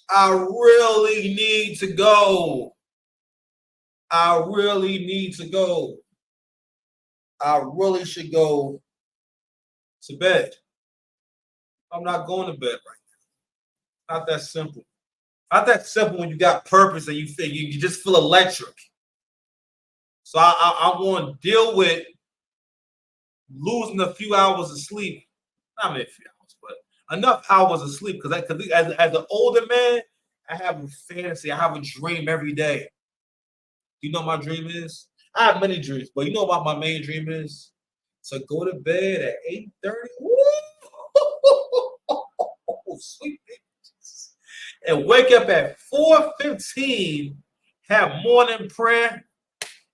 I really need to go. I really need to go. I really should go to bed. I'm not going to bed right now. Not that simple. Not that simple when you got purpose and you feel you just feel electric. So I want to deal with losing a few hours of sleep. Not many few hours, but enough hours of sleep. Because as an older man, I have a fantasy. I have a dream every day. You know what my dream is? I have many dreams, but you know what my main dream is? To go to bed at 8:30. Sweet bitches. And wake up at 4:15, have morning prayer,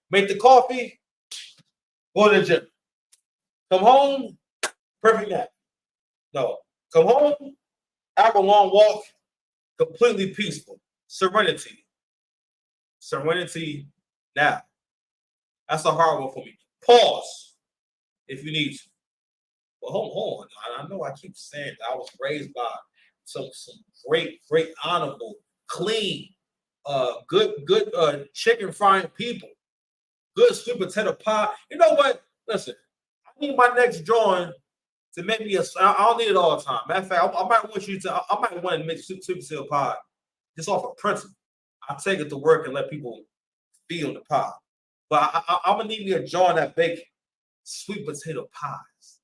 make the coffee, go to the gym. Come home, perfect nap. No, come home, have a long walk, completely peaceful. Serenity. Serenity now. That's a hard one for me. Pause if you need to. But hold on. I know I keep saying that I was raised by some great, honorable, clean, good chicken frying people. Good sweet potato pie. You know what? Listen, I need my next drawing to make me I don't need it all the time. Matter of fact, I might want to make sweet potato pie just off of principle. I take it to work and let people feel the pie. But I'm gonna need me a jar that bake sweet potato pies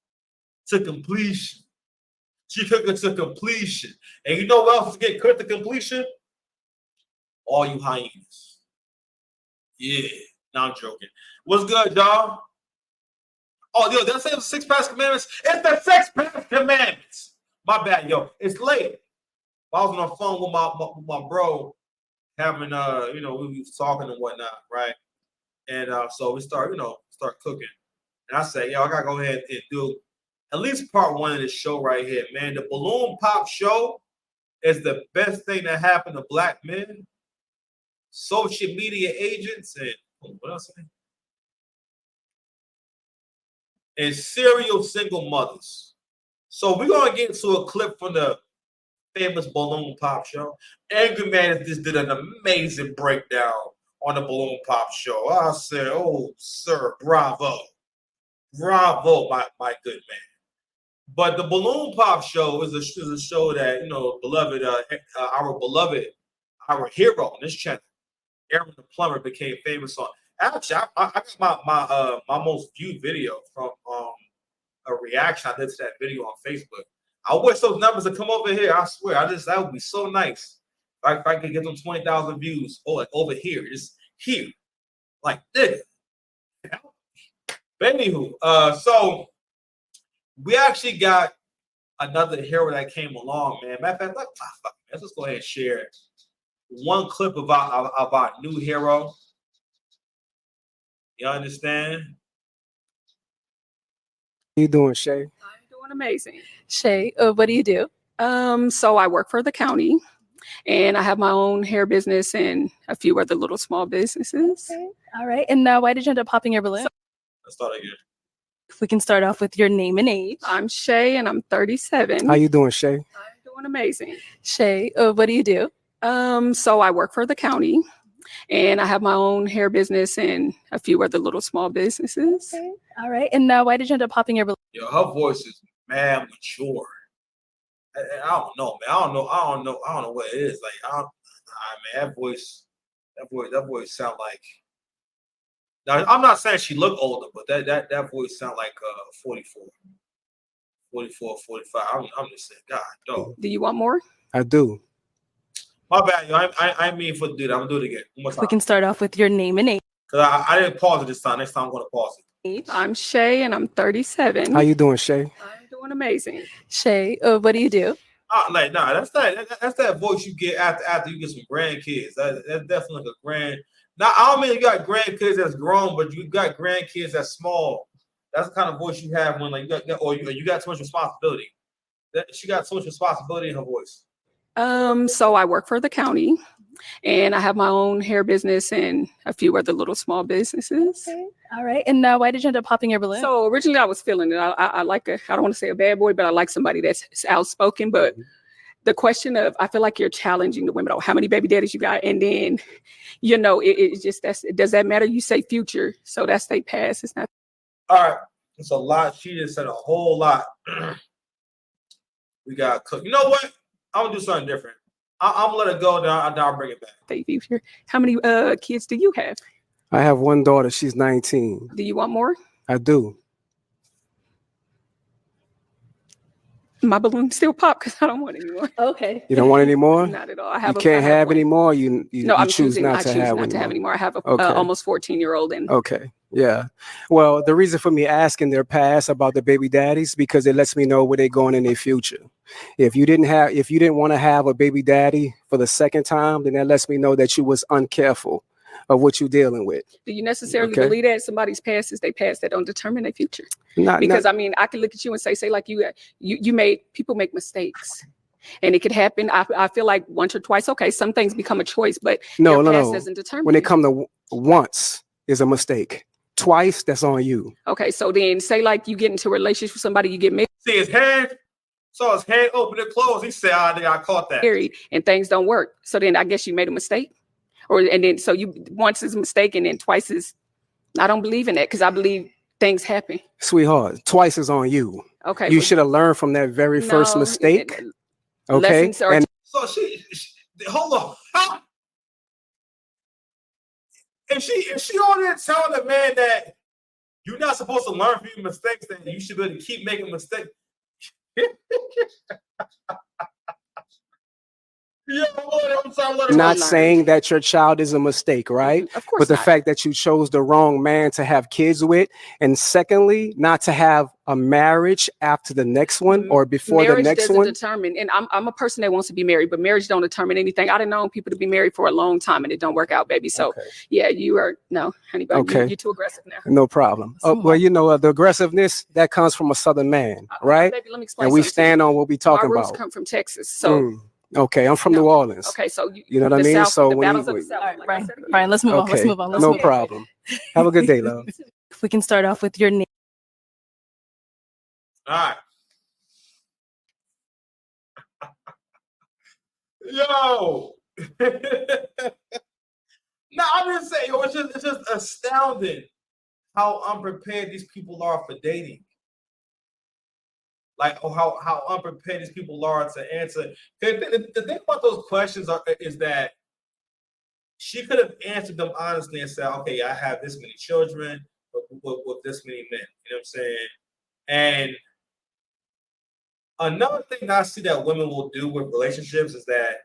to completion. She cook it to completion. And you know what else is getting cooked to completion? All you hyenas. Yeah. No, I'm joking. What's good, y'all? Oh, yo, did I say it was 6 past commandments? It's the 6 past commandments. My bad, yo. It's late. I was on the phone with my bro, having we was talking and whatnot, right? And so we start cooking. And I say, yo, I gotta go ahead and do at least part 1 of this show right here, man. The balloon pop show is the best thing that happened to black men, social media agents, and what else? And serial single mothers. So we're gonna get into a clip from the famous balloon pop show. Angry Man just did an amazing breakdown on the balloon pop show. I said, "Oh, sir, bravo, bravo, my good man." But the balloon pop show is a show that beloved, our hero on this channel, Aaron the Plumber, became famous on. Actually, I got my most viewed video from a reaction I did to that video on Facebook. I wish those numbers would come over here. I swear, that would be so nice if I could get them 20,000 views. Oh, like over here, just here, like this. But anywho, so we actually got another hero that came along, man. Matter of fact, let's just go ahead and share one clip of our new hero. You understand? How you doing, Shay? I'm doing amazing. Shay, what do you do? So I work for the county, and I have my own hair business and a few other little small businesses. Okay. All right. And why did you end up popping your balloon? Let's start again. If we can start off with your name and age. I'm Shay, and I'm 37. How you doing, Shay? I'm doing amazing. Shay, what do you do? So I work for the county, and I have my own hair business and a few other little small businesses. Okay. All right. And why did you end up popping your balloon? Yo, her voice is mad mature. I don't know, man. I don't know what it is. Like, man, that voice sound like. Now, I'm not saying she look older, but that voice sound like 44, 45. I'm just saying, God, dog. Do you want more? I do. My bad, yo. I mean for the dude. I'm gonna do it again. One more time. We can start off with your name and age. Cause I didn't pause it this time. Next time I'm gonna pause it. I'm Shay, and I'm 37. How you doing, Shay? I'm doing amazing. Shay, what do you do? That's that voice you get after you get some grandkids. That's definitely like a grand. Now I don't mean you got grandkids that's grown, but you got grandkids that's small. That's the kind of voice you have when you got too much responsibility. She got so much responsibility in her voice. So I work for the county, and I have my own hair business and a few other little small businesses. Okay. All right. And why did you end up popping your balloon? So originally I was feeling it. I like I don't want to say a bad boy, but I like somebody that's outspoken. But the question of, I feel like you're challenging the women. Oh, how many baby daddies you got? And then, you know, it's just, does that matter? You say future. So that's they past. It's not. All right. It's a lot. She just said a whole lot. We got to cook. You know what? I'm going to do something different. I'm going to let it go. Then I'll bring it back. They future. How many kids do you have? I have one daughter. She's 19. Do you want more? I do. My balloon still pop because I don't want any more. Okay. You don't want any more? Not at all. I You have. can't have one. any more. You I'm choose choosing not to have any more. I have a Okay. almost 14-year-old and Okay. Yeah. Well, the reason for me asking their past about the baby daddies, because it lets me know where they're going in their future. If you didn't want to have a baby daddy for the second time, then that lets me know that you was uncareful of what you're dealing with. do you necessarily Okay. believe that somebody's past is their past that don't determine their future? Not Because I mean, I can look at you and say like you made people make mistakes. And it could happen. I feel like once or twice, okay, some things become a choice, but your past doesn't determine. When it comes to once is a mistake. Twice, that's on you. Okay, so then say like you get into a relationship with somebody, you get See his hand? Saw his hand open and close. He said, I caught that. married and things don't work. So then I guess you made a mistake. And then so you once is a mistake and then twice is, I don't believe in that because I believe things happen. Sweetheart, twice is on you. Okay. You should have learned from that very first mistake. Okay. Lessons are And So she hold on. If she on there telling the man that you're not supposed to learn from your mistakes, then you should be able to keep making mistakes. Yeah, I'm sorry, let it not go. saying that your child is a mistake, right? Of course But the not. fact that you chose the wrong man to have kids with, and secondly, not to have a marriage after the next one or before marriage the next doesn't one. determine, and I'm a person that wants to be married, but marriage don't determine anything. I done known people to be married for a long time and it don't work out, baby. So yeah, you are no, honey, but Okay. you're too aggressive now. No problem. Well, you know, the aggressiveness that comes from a Southern man, right? Baby, let me explain. And we something to stand you. on what we My talking roots about. come from Texas, so Okay, I'm from New Orleans. okay, so You know what I the mean? South, So the when battles you, of the South. All right, like I said, Brian, let's move on. Let's okay, move on. Let's no move on. problem. Have a good day, love. If we can start off with your name. All right. Yo. No, I'm just saying, it's just astounding how unprepared these people are for dating. Like, how unprepared these people are to answer. The thing about those questions is that she could have answered them honestly and said, okay, I have this many children with this many men. You know what I'm saying? And another thing that I see that women will do with relationships is that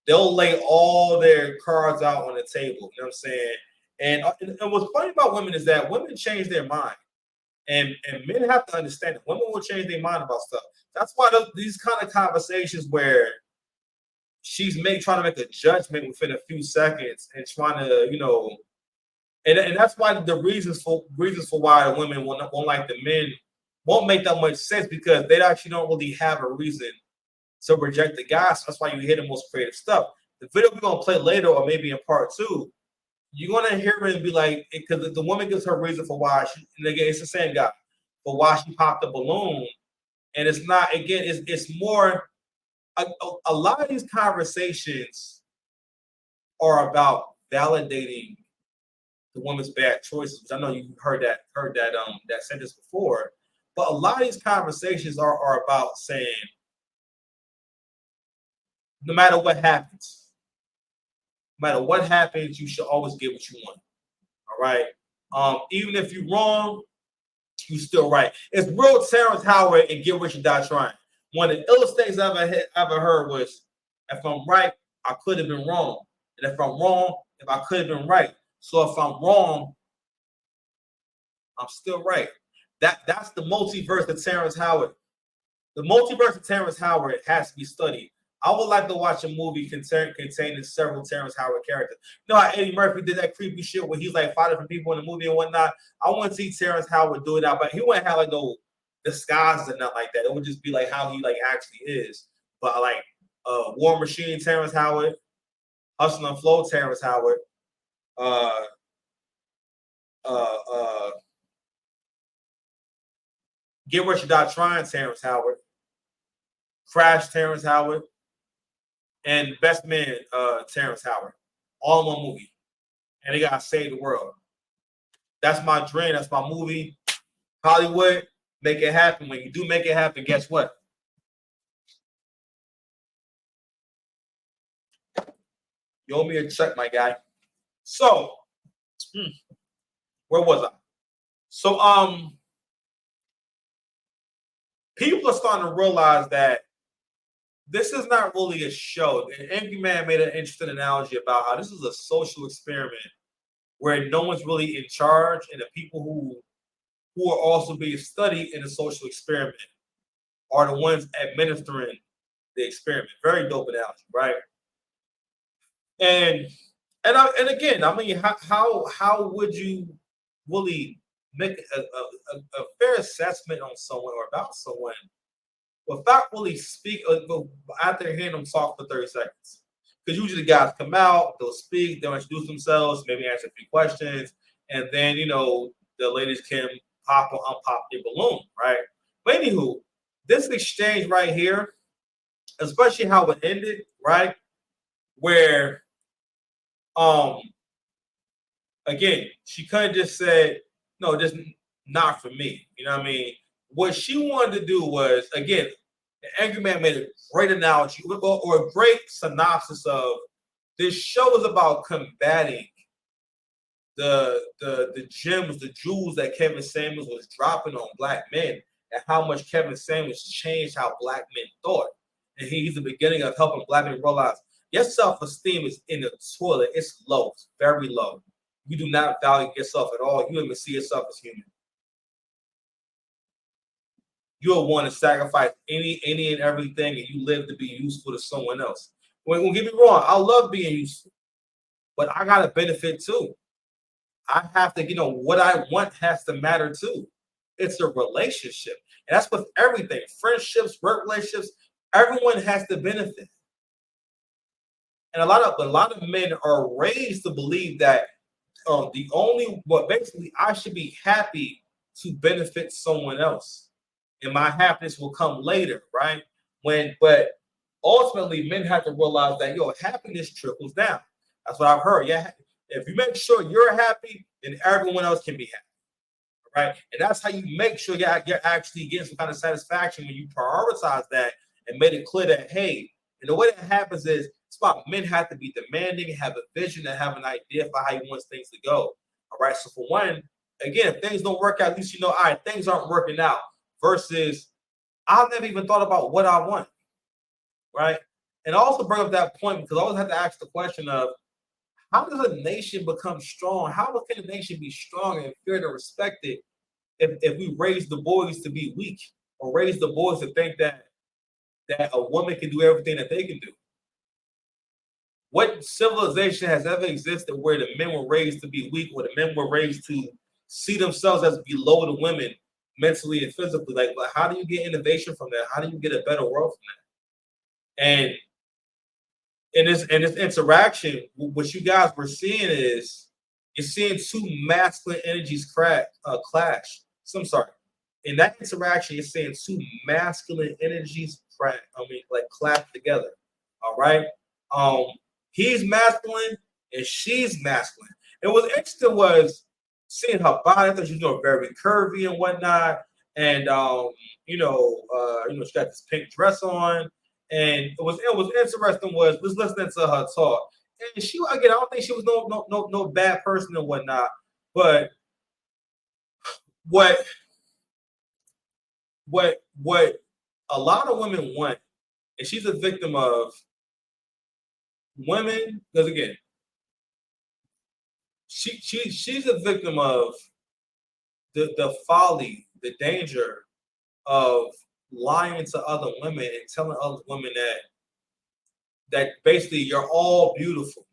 they'll lay all their cards out on the table. You know what I'm saying? And what's funny about women is that women change their mind. And men have to understand that women will change their mind about stuff. That's why these kind of conversations where she's trying to make a judgment within a few seconds and trying to, you know, and that's why the reasons for why the women won't like the men won't make that much sense, because they actually don't really have a reason to reject the guy. So that's why you hear the most creative stuff. The video we're gonna play later, or maybe in part 2, you're gonna hear her and be like, because the woman gives her reason for why she, and again, it's the same guy, for why she popped the balloon. And it's not, again, it's more, a lot of these conversations are about validating the woman's bad choices, which I know you've heard that sentence before. But a lot of these conversations are about saying, no matter what happens, you should always get what you want. All right. Even if you're wrong, you still right. It's real Terrence Howard and Get Rich or Die Trying. One of the illest things I ever heard was, if I'm right, I could have been wrong. And if I'm wrong, if I could have been right. So if I'm wrong, I'm still right. That's the multiverse of Terrence Howard. The multiverse of Terrence Howard has to be studied. I would like to watch a movie containing several Terrence Howard characters. You know how Eddie Murphy did that creepy shit where he's like 5 different people in the movie and whatnot? I want to see Terrence Howard do it out, but he wouldn't have like no disguises and nothing like that. It would just be like how he like actually is. But like War Machine Terrence Howard, Hustle and Flow Terrence Howard, Get Rich or Die Trying Terrence Howard, Crash Terrence Howard, and Best Man, Terrence Howard, all in one movie, and they gotta save the world. That's my dream. That's my movie. Hollywood, make it happen. When you do make it happen, guess what? You owe me a check, my guy. So, where was I? So, people are starting to realize that this is not really a show. And Angry Man made an interesting analogy about how this is a social experiment where no one's really in charge, and the people who are also being studied in the social experiment are the ones administering the experiment. Very dope analogy, right? And again, I mean, how would you really make a fair assessment on someone or about someone without really speak after hearing them talk for 30 seconds? Because usually guys come out, they'll speak, they'll introduce themselves, maybe answer a few questions, and then the ladies can pop or unpop their balloon, right? But anywho, this exchange right here, especially how it ended, right? Where again, she could have just said, no, just not for me. You know what I mean? What she wanted to do was, again, the Angry Man made a great analogy or a great synopsis of this show is about combating the gems, the jewels that Kevin Samuels was dropping on black men, and how much Kevin Samuels changed how black men thought. And he's the beginning of helping black men realize your self-esteem is in the toilet. It's low. It's very low. You do not value yourself at all. You don't even see yourself as human. You'll want to sacrifice any and everything, and you live to be useful to someone else. Don't get me wrong. I love being useful, but I got to benefit too. I have to, what I want has to matter too. It's a relationship. And that's with everything. Friendships, work relationships, everyone has to benefit. And a lot of men are raised to believe that basically I should be happy to benefit someone else, and my happiness will come later, right? But ultimately, men have to realize that happiness trickles down. That's what I've heard. Yeah, if you make sure you're happy, then everyone else can be happy, right? And that's how you make sure you're actually getting some kind of satisfaction when you prioritize that and made it clear that, hey, and the way that happens is it's about men have to be demanding, have a vision, and have an idea for how he wants things to go. All right. So for one, again, if things don't work out, at least all right, things aren't working out. Versus, I've never even thought about what I want. Right. And I also bring up that point because I always have to ask the question of how does a nation become strong? How can a nation be strong and feared and respected if we raise the boys to be weak or raise the boys to think that a woman can do everything that they can do? What civilization has ever existed where the men were raised to be weak, where the men were raised to see themselves as below the women mentally and physically? Like, how do you get innovation from that? How do you get a better world from that? And in this interaction, what you guys were seeing is you're seeing two masculine energies clash. So I'm sorry. In that interaction, you're seeing two masculine energies clash together. All right. He's masculine and she's masculine. And what's interesting was seeing her body. I thought she was very curvy and whatnot. And she got this pink dress on. And it was interesting was just listening to her talk. And she, again, I don't think she was no bad person and whatnot. But what a lot of women want, and she's a victim of women, because again, she's a victim of the folly, the danger of lying to other women and telling other women that basically you're all beautiful,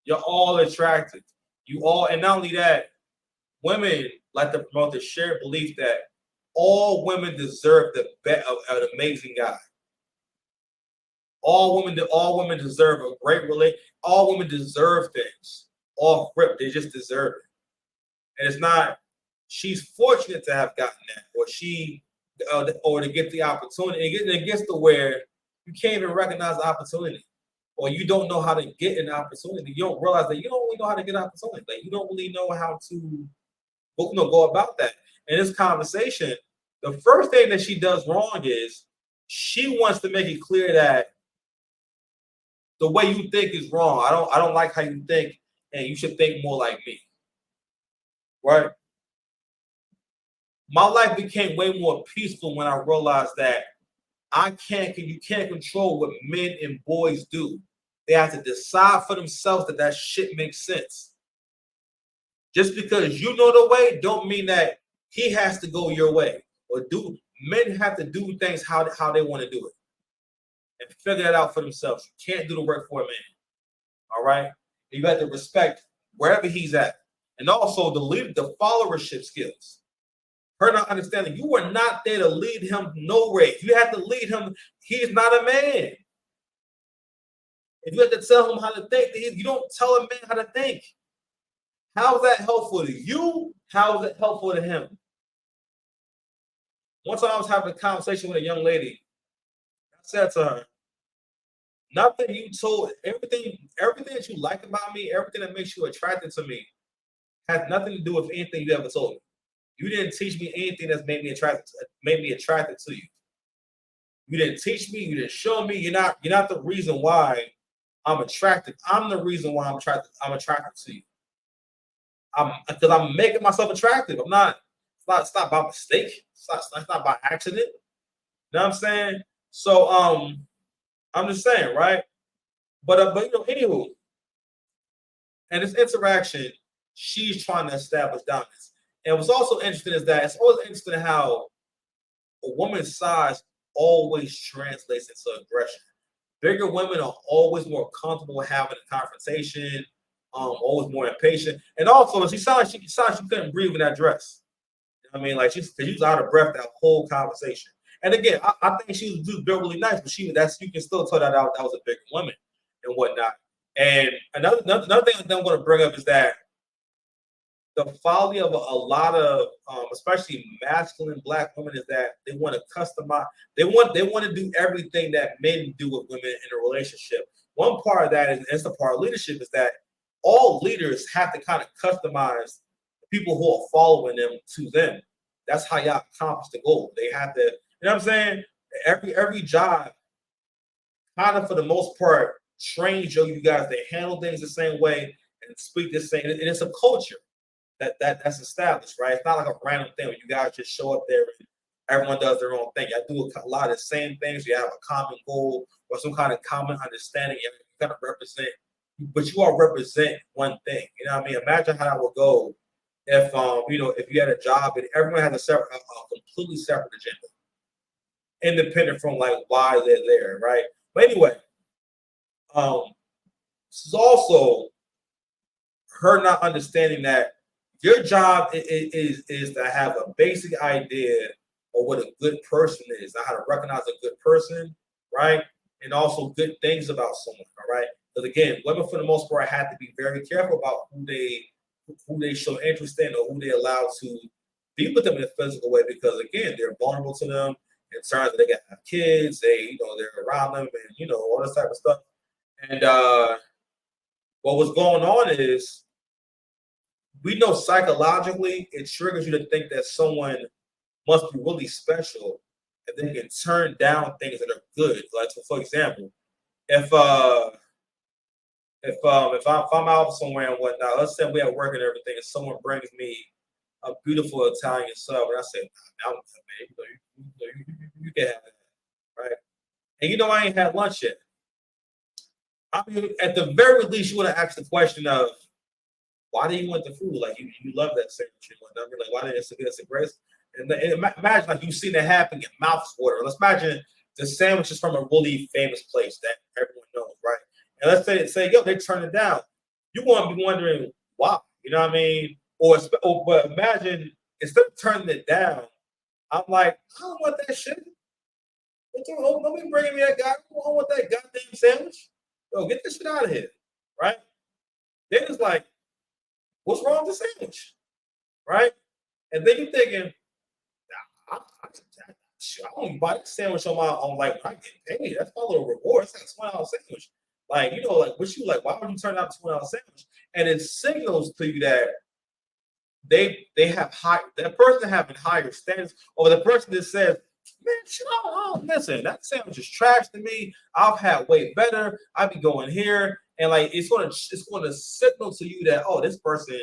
you're all attractive, and not only that, women like to promote the shared belief that all women deserve an amazing guy. All women deserve a great relationship. All women deserve things. All rip, they just deserve it. And it's not, she's fortunate to have gotten that, or to get the opportunity. And it gets to where you can't even recognize the opportunity. or you don't know how to get an opportunity, you don't realize that you don't really know how to get an opportunity. Like you don't really know how to go about that. In this conversation, the first thing that she does wrong is she wants to make it clear that the way you think is wrong. I don't like how you think, and you should think more like me. Right? My life became way more peaceful when I realized that you can't control what men and boys do. They have to decide for themselves that shit makes sense. Just because you know the way, don't mean that he has to go your way. Or men have to do things how they want to do it and figure that out for themselves. You can't do the work for a man. All right, you got to respect wherever he's at, and also the followership skills. Her not understanding you are not there to lead him nowhere. You have to lead him. He's not a man. If you have to tell him how to think, you don't tell a man how to think. How is that helpful to you? How is it helpful to him? One time I was having a conversation with a young lady. I said to her, nothing you told, everything that you like about me, everything that makes you attracted to me, has nothing to do with anything you ever told me. You didn't teach me anything that's made me attracted to you. You didn't teach me, you didn't show me. You're not the reason why I'm attracted. I'm the reason why I'm attracted to you. Because I'm making myself attractive. It's not by mistake. It's not by accident. You know what I'm saying? So I'm just saying, right? But anywho, and this interaction, she's trying to establish dominance. And what's also interesting is that it's always interesting how a woman's size always translates into aggression. Bigger women are always more comfortable having a confrontation, always more impatient. And also, she sounded like she couldn't breathe in that dress. You know what I mean? Like she was out of breath that whole conversation. And again, I think she was built really nice, but you can still tell that was a bigger woman and whatnot. And another thing that I'm going to bring up is that the folly of a lot of, especially masculine Black women, is that they want to customize. They want to do everything that men do with women in a relationship. One part of that is the part of leadership is that all leaders have to kind of customize the people who are following them to them. That's how y'all accomplish the goal. They have to, you know what I'm saying? Every job, kind of for the most part, trains you guys to handle things the same way and speak the same. And it's a culture that's established, right? It's not like a random thing where you guys just show up there and everyone does their own thing. I do a lot of the same things. You have a common goal or some kind of common understanding. You kind of represent, but you all represent one thing. You know what I mean? Imagine how that would go if if you had a job and everyone had a completely separate agenda, independent from like why they're there, right? But anyway, this is also her not understanding that your job is to have a basic idea of what a good person is, how to recognize a good person, right? And also good things about someone, all right? Because again, women for the most part have to be very careful about who they show interest in or who they allow to be with them in a physical way, because again, they're vulnerable to them in terms of they got kids, they're around them, and all this type of stuff. And what was going on is, we know psychologically it triggers you to think that someone must be really special and they can turn down things that are good. Like, so for example, if I'm out somewhere and whatnot, let's say we at work and everything, and someone brings me a beautiful Italian sub, and I say, nah, man, you can have that, right? And I ain't had lunch yet. I mean, at the very least, you would have asked the question of, why do you want the food? Like you love that sandwich and whatnot. Like, why did it's a great? And imagine like you've seen it happen, your mouth's watering. Let's imagine the sandwich is from a really famous place that everyone knows, right? And let's say yo, they turn it down. You want to be wondering why, you know what I mean? But imagine instead of turning it down, I'm like, I don't want that shit. Don't be bringing me that guy. I don't want that goddamn sandwich. Yo, get this shit out of here, right? Then it's like, what's wrong with the sandwich, right? And then you're thinking, I don't buy that sandwich on like I get paid. That's my little reward. It's like a $20 sandwich. Like, you know, like what you like, why would you turn out a $20 sandwich? And it signals to you that they have high, that person having higher standards, or the person that says, man, listen, that sandwich is trash to me. I've had way better. I be going here. And like it's gonna signal to you that, oh, this person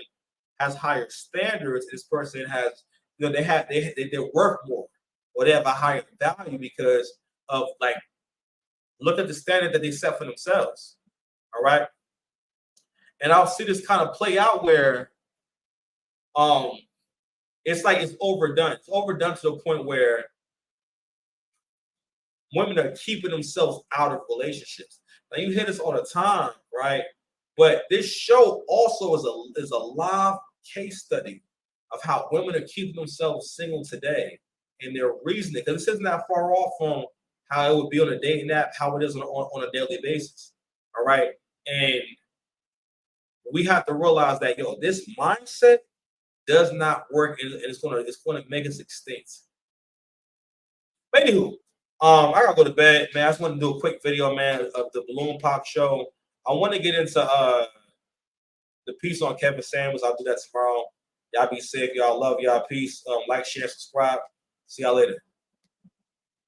has higher standards. This person has, you know, they're worth more, or they have a higher value because of like, look at the standard that they set for themselves. All right. And I'll see this kind of play out where it's like it's overdone. It's overdone to the point where women are keeping themselves out of relationships. Now you hear this all the time, right? But this show also is a live case study of how women are keeping themselves single today and their reasoning. Because this isn't that far off from how it would be on a dating app, how it is on a daily basis. All right. And we have to realize that, yo, this mindset does not work, and it's gonna make us extinct. But anywho, I gotta go to bed, man. I just want to do a quick video, man, of the balloon pop show. I want to get into the piece on Kevin Samuels. I'll do that tomorrow. Y'all be safe. Y'all love y'all. Peace. Like, share, subscribe. See y'all later.